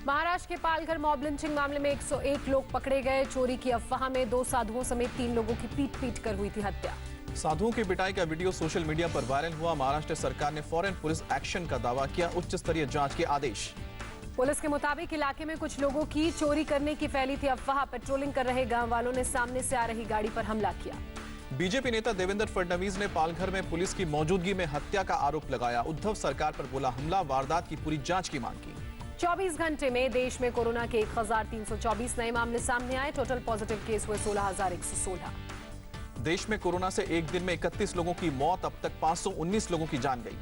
महाराष्ट्र के Palghar mob lynching मामले में 101 लोग पकड़े गए। चोरी की अफवाह में 2 साधुओं समेत 3 लोगों की पीट कर हुई थी हत्या। साधुओं की पिटाई का वीडियो सोशल मीडिया पर वायरल हुआ। महाराष्ट्र सरकार ने फौरन पुलिस एक्शन का दावा किया। उच्च स्तरीय जांच के आदेश। पुलिस के मुताबिक इलाके में कुछ लोगों की चोरी करने की फैली थी अफवाह। पेट्रोलिंग कर रहे गांव वालों ने सामने से आ रही गाड़ी पर हमला किया। बीजेपी नेता देवेंद्र फडणवीस ने पालघर में पुलिस की मौजूदगी में हत्या का आरोप लगाया। उद्धव सरकार पर बोला हमला, वारदात की पूरी जांच की मांग की। 24 घंटे में देश में कोरोना के 1324 नए मामले सामने आए। टोटल पॉजिटिव केस हुए 16,116। देश में कोरोना से एक दिन में 31 लोगों की मौत, अब तक 519 लोगों की जान गई।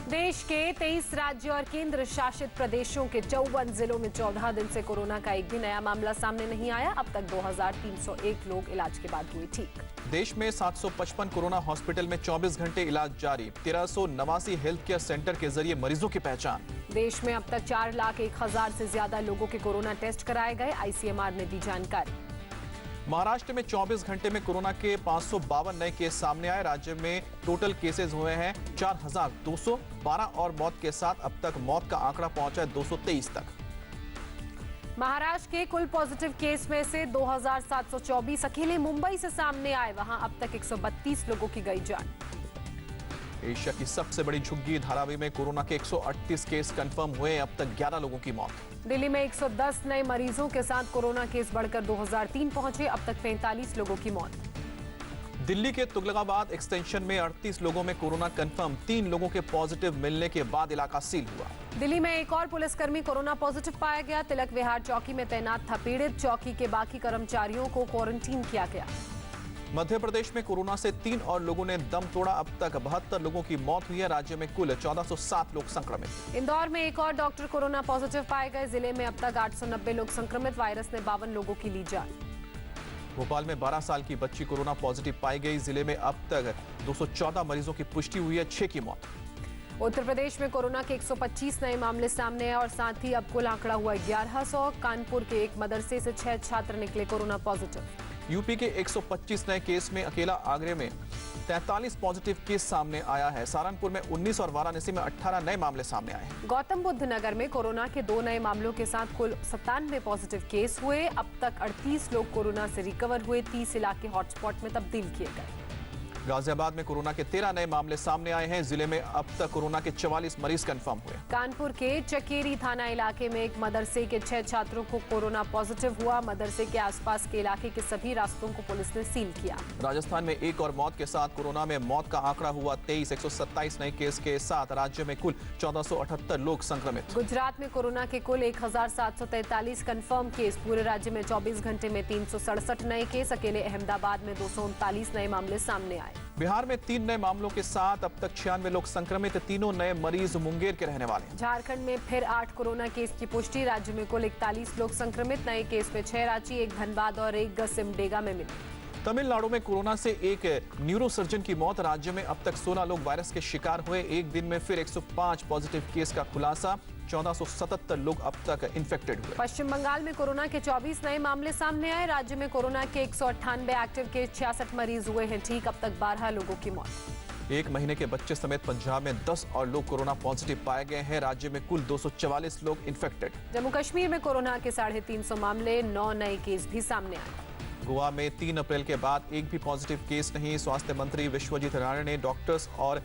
देश के 23 राज्य और केंद्र शासित प्रदेशों के 54 जिलों में 14 दिन से कोरोना का एक भी नया मामला सामने नहीं आया। अब तक 2,301 लोग इलाज के बाद हुए ठीक। देश में 755 कोरोना हॉस्पिटल में 24 घंटे इलाज जारी। 1389 हेल्थ केयर सेंटर के जरिए मरीजों की पहचान। देश में अब तक 4,01,000 से ज्यादा लोगों के कोरोना टेस्ट कराए गए। आईसीएमआर ने दी जानकारी। महाराष्ट्र में 24 घंटे में कोरोना के 552 नए केस सामने आए। राज्य में टोटल केसेस हुए हैं 4,212 और मौत के साथ अब तक मौत का आंकड़ा पहुंचा है 223 तक। महाराष्ट्र के कुल पॉजिटिव केस में से 2,724 अकेले मुंबई से सामने आए। वहां अब तक 132 लोगों की गई जान। एशिया की सबसे बड़ी झुग्गी धारावी में कोरोना के 138 केस कंफर्म हुए। अब तक 11 लोगों की मौत। दिल्ली में 110 नए मरीजों के साथ कोरोना केस बढ़कर 2003 पहुंचे। अब तक 45 लोगों की मौत। दिल्ली के तुगलकाबाद एक्सटेंशन में 38 लोगों में कोरोना कंफर्म। 3 लोगों के पॉजिटिव मिलने के बाद इलाका सील हुआ। दिल्ली में एक और पुलिसकर्मी कोरोना पॉजिटिव पाया गया। तिलक विहार चौकी में तैनात था पीड़ित। चौकी के बाकी कर्मचारियों को क्वारंटीन किया गया। मध्य प्रदेश में कोरोना से 3 और लोगों ने दम तोड़ा। अब तक 72 लोगों की मौत हुई है। राज्य में कुल 1407 लोग संक्रमित। इंदौर में एक और डॉक्टर कोरोना पॉजिटिव पाए गए। जिले में अब तक 890 लोग संक्रमित। वायरस ने 52 लोगों की ली जान। भोपाल में 12 साल की बच्ची कोरोना पॉजिटिव पाई गई। जिले में अब तक 214 मरीजों की पुष्टि हुई है, 6 की मौत। उत्तर प्रदेश में कोरोना के 125 नए मामले सामने आए और साथ ही अब कुल आंकड़ा हुआ 1100। कानपुर के एक मदरसे से 6 छात्र निकले कोरोना पॉजिटिव। यूपी के 125 नए केस में अकेला आगरे में 43 पॉजिटिव केस सामने आया है। सहारनपुर में 19 और वाराणसी में 18 नए मामले सामने आए हैं। गौतम बुद्ध नगर में कोरोना के 2 नए मामलों के साथ कुल 97 पॉजिटिव केस हुए। अब तक 38 लोग कोरोना से रिकवर हुए। 30 इलाके हॉटस्पॉट में तब्दील किए गए। गाजियाबाद में कोरोना के 13 नए मामले सामने आए हैं। जिले में अब तक कोरोना के 44 मरीज कंफर्म हुए। कानपुर के चकेरी थाना इलाके में एक मदरसे के 6 छात्रों को कोरोना पॉजिटिव हुआ। मदरसे के आसपास के इलाके के सभी रास्तों को पुलिस ने सील किया। राजस्थान में एक और मौत के साथ कोरोना में मौत का आंकड़ा हुआ 23। 127 नए केस के साथ राज्य में कुल 1478 लोग संक्रमित। गुजरात में कोरोना के कुल 1,743 कंफर्म केस। पूरे राज्य में 24 घंटे में 367 नए केस। अकेले अहमदाबाद में 239 नए मामले सामने आए। बिहार में 3 नए मामलों के साथ अब तक 96 लोग संक्रमित। 3 नए मरीज मुंगेर के रहने वाले हैं। झारखंड में फिर 8 कोरोना केस की पुष्टि। राज्य में कुल 41 लोग संक्रमित। नए केस में 6 रांची, 1 धनबाद और 1 सिमडेगा में मिले। तमिलनाडु में कोरोना से एक न्यूरोसर्जन की मौत। राज्य में अब तक 16 लोग वायरस के शिकार हुए। एक दिन में फिर 105 पॉजिटिव केस का खुलासा। 1477 लोग अब तक इन्फेक्टेड हुए। पश्चिम बंगाल में कोरोना के 24 नए मामले सामने आए। राज्य में कोरोना के 198 एक्टिव केस, 66 मरीज हुए हैं ठीक। अब तक 12 लोगों की मौत। 1 महीने के बच्चे समेत पंजाब में 10 और लोग कोरोना पॉजिटिव पाए गए हैं। राज्य में कुल 244 लोग इन्फेक्टेड। जम्मू कश्मीर में कोरोना के 350 मामले, 9 नए केस भी सामने आए। गोवा में 3 अप्रैल के बाद एक भी पॉजिटिव केस नहीं। स्वास्थ्य मंत्री विश्वजीत राणे ने डॉक्टर्स और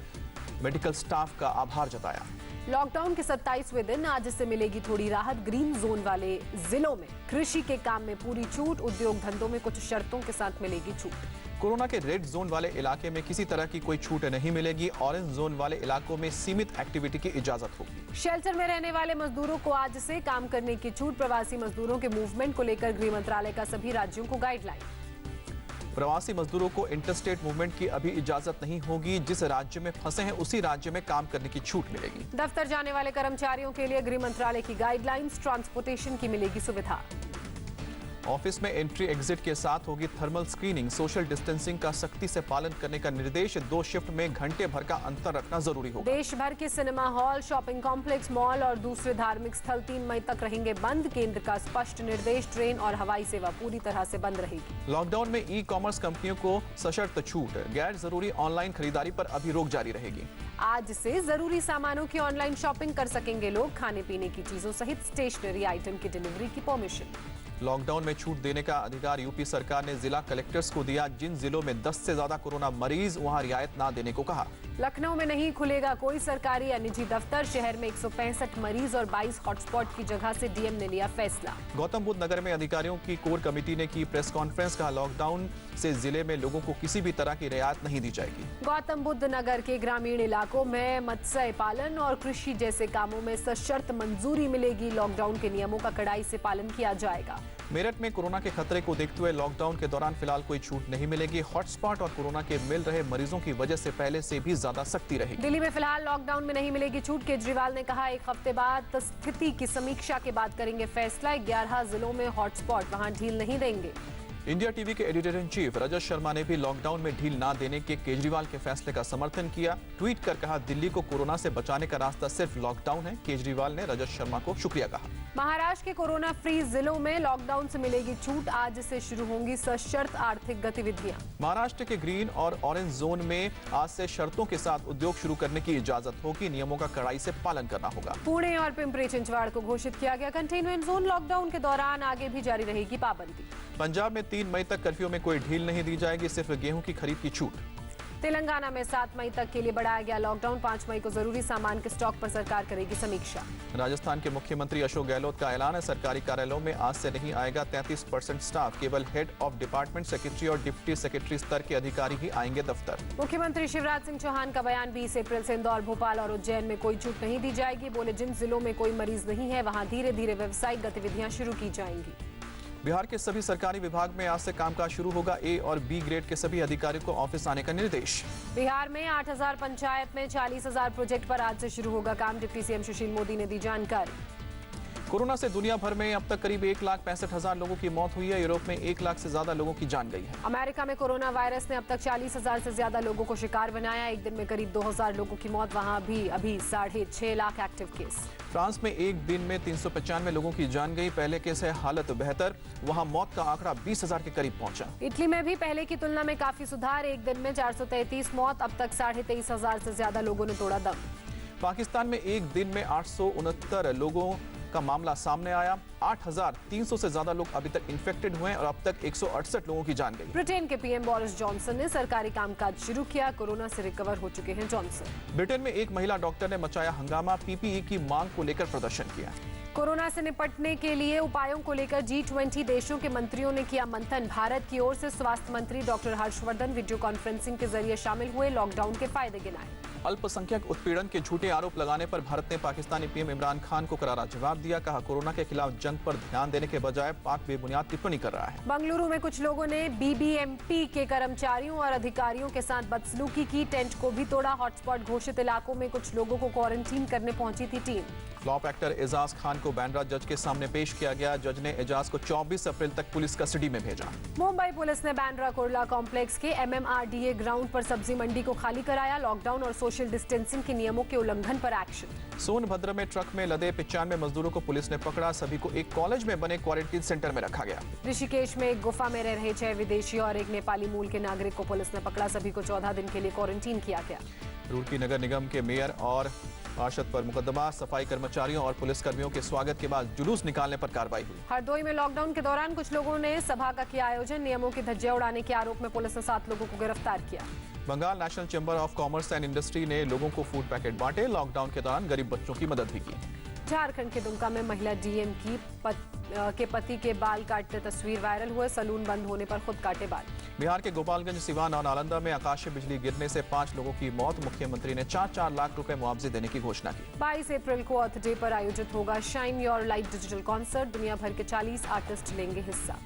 मेडिकल स्टाफ का आभार जताया। लॉकडाउन के 27वें दिन आज से मिलेगी थोड़ी राहत। ग्रीन जोन वाले जिलों में कृषि के काम में पूरी छूट। उद्योग धंधों में कुछ शर्तों के साथ मिलेगी छूट। कोरोना के रेड जोन वाले इलाके में किसी तरह की कोई छूट नहीं मिलेगी। ऑरेंज जोन वाले इलाकों में सीमित एक्टिविटी की इजाजत होगी। शेल्टर में रहने वाले मजदूरों को आज से काम करने की छूट। प्रवासी मजदूरों के मूवमेंट को लेकर गृह मंत्रालय का सभी राज्यों को गाइडलाइन। प्रवासी मजदूरों को इंटरस्टेट मूवमेंट की अभी इजाजत नहीं होगी। जिस राज्य में फंसे हैं उसी राज्य में काम करने की छूट मिलेगी। दफ्तर जाने वाले कर्मचारियों के लिए गृह मंत्रालय की गाइडलाइंस। ट्रांसपोर्टेशन की मिलेगी सुविधा। ऑफिस में एंट्री एग्जिट के साथ होगी थर्मल स्क्रीनिंग। सोशल डिस्टेंसिंग का सख्ती से पालन करने का निर्देश। 2 शिफ्ट में घंटे भर का अंतर रखना जरूरी होगा। देश भर के cinema hall, shopping complex, mall और दूसरे धार्मिक स्थल 3 मई तक रहेंगे बंद। केंद्र का स्पष्ट निर्देश। ट्रेन और हवाई सेवा पूरी तरह से बंद रहेगी। लॉकडाउन में ई कॉमर्स कंपनियों को सशर्त छूट। गैर जरूरी ऑनलाइन खरीदारी पर अभी रोक जारी रहेगी। आज से जरूरी सामानों की ऑनलाइन शॉपिंग कर सकेंगे लोग। खाने पीने की चीजों सहित स्टेशनरी आइटम की डिलीवरी की परमिशन। लॉकडाउन में छूट देने का अधिकार यूपी सरकार ने जिला कलेक्टर्स को दिया। जिन जिलों में 10 से ज्यादा कोरोना मरीज, वहां रियायत ना देने को कहा। लखनऊ में नहीं खुलेगा कोई सरकारी या निजी दफ्तर। शहर में 165 मरीज और 22 हॉटस्पॉट की जगह से डीएम ने लिया फैसला। गौतम बुद्ध नगर में अधिकारियों की कोर कमेटी ने की प्रेस कॉन्फ्रेंस। कहा लॉकडाउन से जिले में लोगों को किसी भी तरह की रियायत नहीं दी जाएगी। गौतम बुद्ध नगर के ग्रामीण इलाकों में मत्स्य पालन और कृषि जैसे कामों में सशर्त मंजूरी मिलेगी। लॉकडाउन के नियमों का कड़ाई से पालन किया जाएगा। मेरठ में कोरोना के खतरे को देखते हुए लॉकडाउन के दौरान फिलहाल कोई छूट नहीं मिलेगी। हॉटस्पॉट और कोरोना के मिल रहे मरीजों की वजह से पहले से भी ज्यादा सख्ती रहेगी। दिल्ली में फिलहाल लॉकडाउन में नहीं मिलेगी छूट। केजरीवाल ने कहा 1 हफ्ते बाद स्थिति की समीक्षा के बाद करेंगे फैसला। 11 जिलों में हॉटस्पॉट, वहां ढील नहीं देंगे। इंडिया टीवी के editor in chief Rajat Sharma ने भी लॉकडाउन में ढील ना देने के केजरीवाल के फैसले का समर्थन किया। ट्वीट कर कहा दिल्ली को कोरोना से बचाने का रास्ता सिर्फ लॉकडाउन है। केजरीवाल ने रजत शर्मा को शुक्रिया कहा। महाराष्ट्र के कोरोना फ्री जिलों में लॉकडाउन से मिलेगी छूट। आज से शुरू होंगी सशर्त आर्थिक गतिविधियां। महाराष्ट्र के ग्रीन और ऑरेंज जोन में आज से शर्तों के साथ उद्योग शुरू करने की इजाजत होगी। नियमों का कड़ाई से पालन करना होगा। पुणे और पिंपरी चिंचवाड़ को घोषित किया गया कंटेनमेंट जोन। लॉकडाउन के दौरान आगे भी जारी रहेगी पाबंदी। पंजाब में 3 मई तक कर्फ्यू में कोई ढील नहीं दी जाएगी। सिर्फ गेहूं की खरीद की छूट। तेलंगाना में 7 मई तक के लिए बढ़ाया गया लॉकडाउन। 5 मई को जरूरी सामान के स्टॉक पर सरकार करेगी समीक्षा। राजस्थान के मुख्यमंत्री अशोक गहलोत का ऐलान है सरकारी कार्यालयों में आज से नहीं आएगा 33% स्टाफ। केवल हेड ऑफ डिपार्टमेंट, सेक्रेटरी और डिप्टी सेक्रेटरी स्तर के अधिकारी ही आएंगे दफ्तर। मुख्यमंत्री शिवराज सिंह चौहान का बयान 20 अप्रैल से इंदौर, भोपाल और उज्जैन में कोई छूट नहीं दी जाएगी। बोले जिन जिलों में कोई मरीज नहीं है वहां धीरे धीरे व्यावसायिक गतिविधियां शुरू की जाएंगी। बिहार के सभी सरकारी विभाग में आज से कामकाज शुरू होगा। ए और बी ग्रेड के सभी अधिकारियों को ऑफिस आने का निर्देश। बिहार में 8000 पंचायत में 40,000 प्रोजेक्ट पर आज से शुरू होगा काम। डिप्टी सीएम सुशील मोदी ने दी जानकारी। कोरोना से दुनिया भर में अब तक करीब 1,65,000 लोगों की मौत हुई है। यूरोप में 1 लाख से ज्यादा लोगों की जान गई है। अमेरिका में कोरोना वायरस ने अब तक 40,000 से ज्यादा लोगों को शिकार बनाया। एक दिन में करीब 2,000 लोगों की मौत। वहां भी अभी 6.5 लाख एक्टिव केस। फ्रांस में एक दिन में 395 लोगों की जान गई। पहले केस है हालत बेहतर। वहां मौत का आंकड़ा 20,000 के करीब पहुंचा। इटली में भी पहले की तुलना में काफी सुधार। एक दिन में 433 मौत। अब तक 23,500 से ज्यादा लोगों ने तोड़ा दम। पाकिस्तान में एक दिन में 869 लोगों का मामला सामने आया। 8,300 से ज्यादा लोग अभी तक इन्फेक्टेड हुए हैं और अब तक 168 लोगों की जान गई। ब्रिटेन के पीएम बोरिस जॉनसन ने सरकारी कामकाज शुरू किया। कोरोना से रिकवर हो चुके हैं जॉनसन। ब्रिटेन में एक महिला डॉक्टर ने मचाया हंगामा। पीपीई की मांग को लेकर प्रदर्शन किया। कोरोना से निपटने के लिए उपायों को लेकर G20 देशों के मंत्रियों ने किया मंथन। भारत की ओर से स्वास्थ्य मंत्री डॉक्टर हर्षवर्धन वीडियो कॉन्फ्रेंसिंग के जरिए शामिल हुए। लॉकडाउन के फायदे गिनाए। अल्पसंख्यक उत्पीड़न के झूठे आरोप लगाने पर भारत ने पाकिस्तानी पीएम इमरान खान को करारा जवाब दिया। कहा कोरोना के खिलाफ जंग पर ध्यान देने के बजाय पाक बेबुनियाद टिप्पणी कर रहा है। बंगलुरु में कुछ लोगों ने बीबीएमपी के कर्मचारियों और अधिकारियों के साथ बदसलूकी की। टेंट को भी तोड़ा। हॉटस्पॉट घोषित इलाकों में कुछ लोगों को क्वारंटीन करने पहुंची थी टीम। फ्लॉप एक्टर एजाज खान को बांद्रा जज के सामने पेश किया गया। जज ने एजाज को 24 अप्रैल तक पुलिस कस्टडी में भेजा। मुंबई पुलिस ने बांद्रा कुर्ला कॉम्प्लेक्स के MMRDA ग्राउंड पर सब्जी मंडी को खाली कराया। लॉकडाउन और सोशल डिस्टेंसिंग के नियमों के उल्लंघन पर एक्शन। सोनभद्र में ट्रक में लदे 95 मजदूरों को पुलिस ने पकड़ा। सभी को एक कॉलेज में बने क्वारंटीन सेंटर में रखा गया। ऋषिकेश में एक गुफा में रह रहे 6 विदेशी और एक नेपाली मूल के नागरिक को पुलिस ने पकड़ा। सभी को 14 दिन के लिए क्वारंटीन किया गया। रुड़की नगर निगम के मेयर और पार्षद पर मुकदमा। सफाई कर्मचारियों और पुलिसकर्मियों के स्वागत के बाद जुलूस निकालने पर कार्रवाई हुई। हरदोई में लॉकडाउन के दौरान कुछ लोगों ने सभा का किया आयोजन। नियमों की धज्जियां उड़ाने के आरोप में पुलिस ने 7 लोगों को गिरफ्तार किया। Bengal national chamber of commerce and industry ने लोगों को फूड पैकेट बांटे। लॉकडाउन के दौरान गरीब बच्चों की मदद भी की। झारखंड के दुमका में महिला डीएम के पति के बाल काटते तस्वीर वायरल हुए। सैलून बंद होने पर खुद काटे बाल। बिहार के गोपालगंज, सिवान और नालंदा में आकाशीय बिजली गिरने से 5 लोगों की मौत। मुख्यमंत्री ने 4-4 लाख रुपए मुआवजे देने की घोषणा की। 22 अप्रैल को अर्थ डे पर आयोजित होगा shine your light digital concert. दुनिया भर के 40 आर्टिस्ट लेंगे हिस्सा।